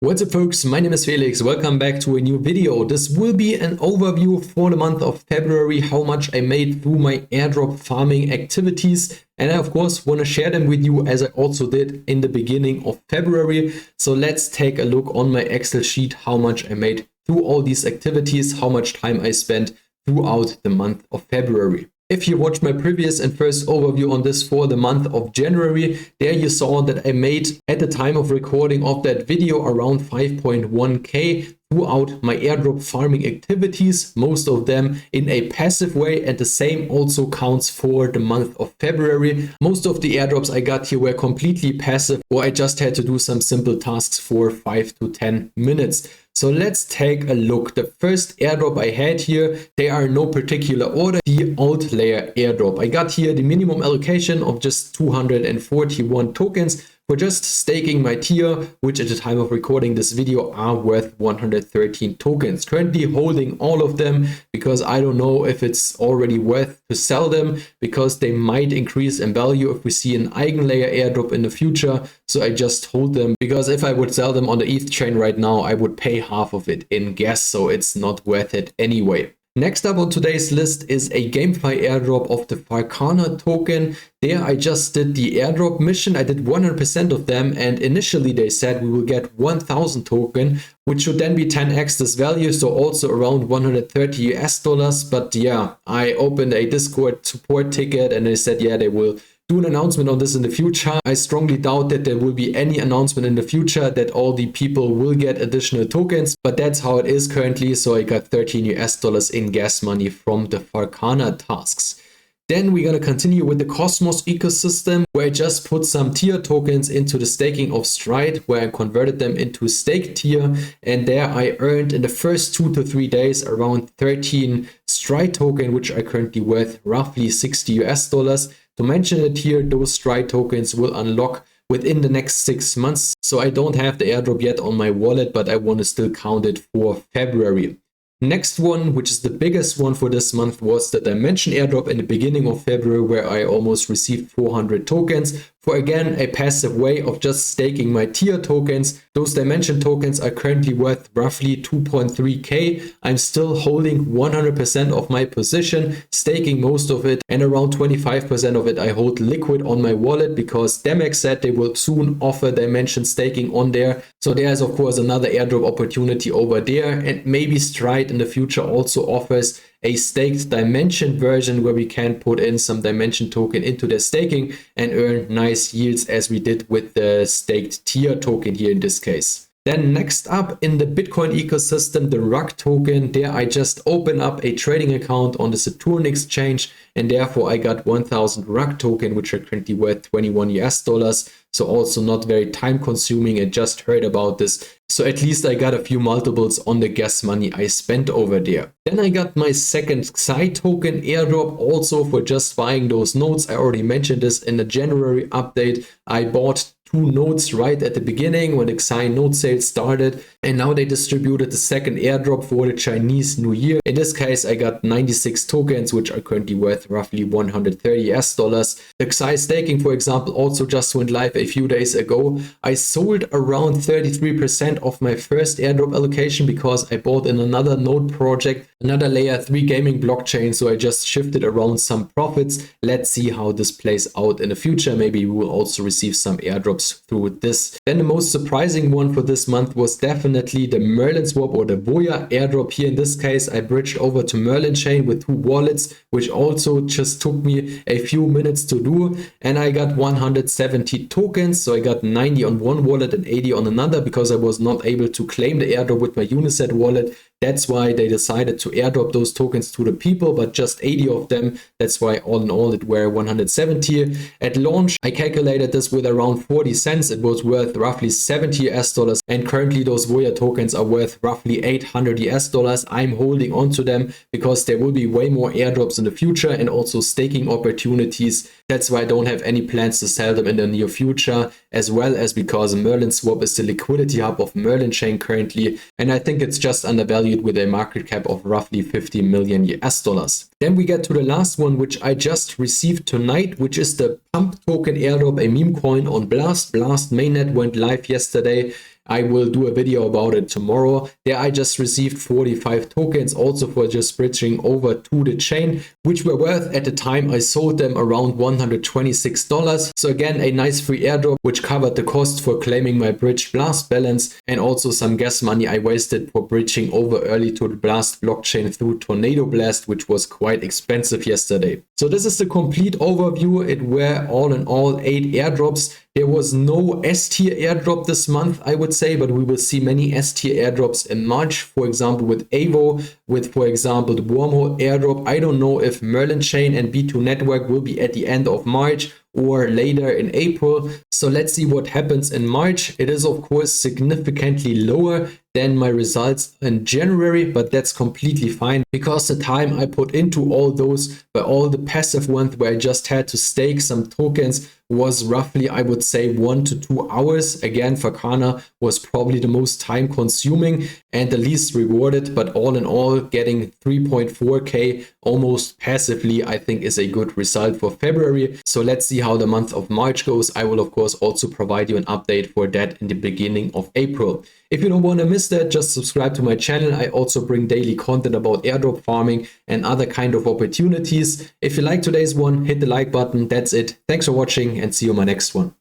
What's up folks, my name is Felix, welcome back to a new video. This will be an overview for the month of February, how much I made through my airdrop farming activities. And I of course want to share them with you as I also did in the beginning of February. So let's take a look on my Excel sheet, how much I made through all these activities, how much time I spent throughout the month of February. If you watched my previous and first overview on this for the month of January, there you saw that I made at the time of recording of that video around 5.1k throughout my airdrop farming activities, most of them in a passive way, and the same also counts for the month of February. Most of the airdrops I got here were completely passive, or I just had to do some simple tasks for 5 to 10 minutes. So let's take a look. The first airdrop I had here, they are in no particular order, the alt layer airdrop. I got here the minimum allocation of just 241 tokens for just staking my tier, which at the time of recording this video are worth 113 tokens. Currently holding all of them because I don't know if it's already worth to sell them, because they might increase in value if we see an eigenlayer airdrop in the future. So I just hold them, because if I would sell them on the ETH chain right now, I would pay half of it in gas, so it's not worth it anyway. Next up on today's list is a GameFi airdrop of the Farcana token. There I just did the airdrop mission. I did 100% of them, and initially they said we will get 1000 token, which should then be 10x this value, so also around 130 US dollars. But yeah, I opened a Discord support ticket and they said yeah, they will do an announcement on this in the future. I strongly doubt that there will be any announcement in the future that all the people will get additional tokens, but that's how it is currently. So I got 13 US dollars in gas money from the Farcana tasks. Then we're going to continue with the Cosmos ecosystem, where I just put some tier tokens into the staking of Stride, where I converted them into stake tier. And there I earned in the first 2 to 3 days around 13 Stride token, which are currently worth roughly 60 US dollars. To mention it here, those Stride tokens will unlock within the next 6 months. So I don't have the airdrop yet on my wallet, but I want to still count it for February. Next one, which is the biggest one for this month, was the Dimension airdrop in the beginning of February, where I almost received 400 tokens for, again, a passive way of just staking my tier tokens. Those Dimension tokens are currently worth roughly 2.3k. I'm still holding 100% of my position, staking most of it, and around 25% of it I hold liquid on my wallet, because Demex said they will soon offer Dimension staking on there. So there's of course another airdrop opportunity over there, and maybe Stride in the future also offers a staked Dimension version where we can put in some Dimension token into their staking and earn nice yields, as we did with the staked tier token here in this case. Then next up in the Bitcoin ecosystem, the RUG token. There I just opened up a trading account on the Saturn exchange, and therefore I got 1000 RUG token, which are currently worth 21 US dollars. So also not very time consuming. I just heard about this. So at least I got a few multiples on the gas money I spent over there. Then I got my second Xi token airdrop, also for just buying those nodes. I already mentioned this in the January update. I bought 2 nodes right at the beginning when the Xi node sale started, and now they distributed the second airdrop for the Chinese New Year. In this case I got 96 tokens, which are currently worth roughly 130 US dollars. The Xi staking, for example, also just went live a few days ago. I sold around 33% of my first airdrop allocation because I bought in another node project, another layer 3 gaming blockchain, so I just shifted around some profits. Let's see how this plays out in the future. Maybe we will also receive some airdrops through this. Then the most surprising one for this month was definitely the Merlin swap, or the Voya airdrop. Here in this case I bridged over to Merlin chain with 2 wallets, which also just took me a few minutes to do, and I got 170 tokens. So I got 90 on one wallet and 80 on another, because I was not able to claim the airdrop with my Unisat wallet. That's why they decided to airdrop those tokens to the people, but just 80 of them. That's why all in all it were 170. At launch I calculated this with around 40 cents. It was worth roughly 70 US dollars, and currently those Voya tokens are worth roughly 800 US dollars. I'm holding on to them because there will be way more airdrops in the future and also staking opportunities. That's why I don't have any plans to sell them in the near future, as well as because Merlin swap is the liquidity hub of Merlin chain currently, and I think it's just undervalued with a market cap of roughly 50 million US dollars. Then we get to the last one, which I just received tonight, which is the Pump token airdrop, a meme coin on Blast. Blast mainnet went live yesterday, I will do a video about it tomorrow. There I just received 45 tokens also for just bridging over to the chain, which were worth at the time I sold them around $126. So again, a nice free airdrop, which covered the cost for claiming my bridge blast balance and also some gas money I wasted for bridging over early to the blast blockchain through Tornado Blast, which was quite expensive yesterday. So this is the complete overview. It were all in all 8 airdrops. There was no S-tier airdrop this month, I would say, but we will see many S-tier airdrops in March. For example, with Avo, with, for example, the Wormhole airdrop. I don't know if Merlin Chain and B2 Network will be at the end of March or later in April. So let's see what happens in March. It is, of course, significantly lower than my results in January, but that's completely fine because the time I put into all those, by all the passive ones where I just had to stake some tokens, was roughly, I would say, 1 to 2 hours. Again, Fakana was probably the most time consuming and the least rewarded, but all in all, getting 3.4k almost passively, I think is a good result for February. So let's see how the month of March goes. I will, of course, also provide you an update for that in the beginning of April. If you don't want to miss that, just subscribe to my channel. I also bring daily content about airdrop farming and other kind of opportunities. If you like today's one, hit the like button. That's it. Thanks for watching and see you in my next one.